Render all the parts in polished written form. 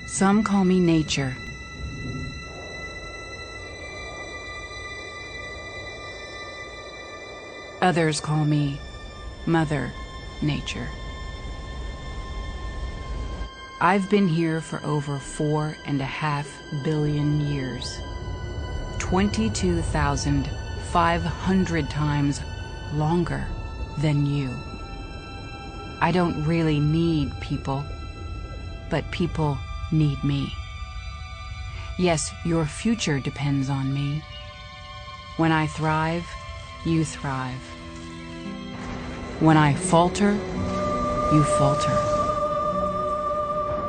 Some call me nature. Others call me Mother Nature. I've been here for over 4.5 billion years. 22,500 times longer than you. I don't really need people, but people need me. Yes, your future depends on me. When I thrive, you thrive. When I falter, you falter.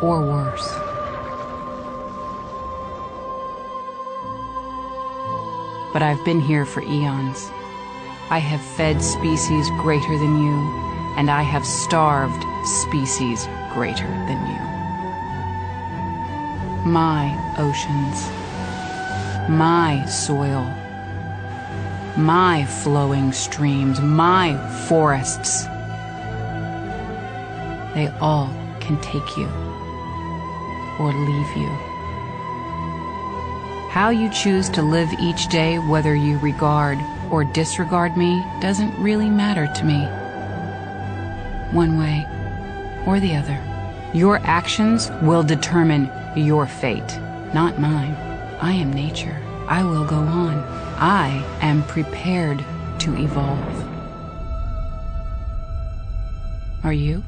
Or worse. But I've been here for eons. I have fed species greater than you, and I have starved species greater than you. My oceans, my soil, my flowing streams, my forests, they all can take you or leave you. How you choose to live each day, whether you regard or disregard me, doesn't really matter to me. One way or the other. Your actions will determine your fate, not mine. I am nature. I will go on. I am prepared to evolve. Are you?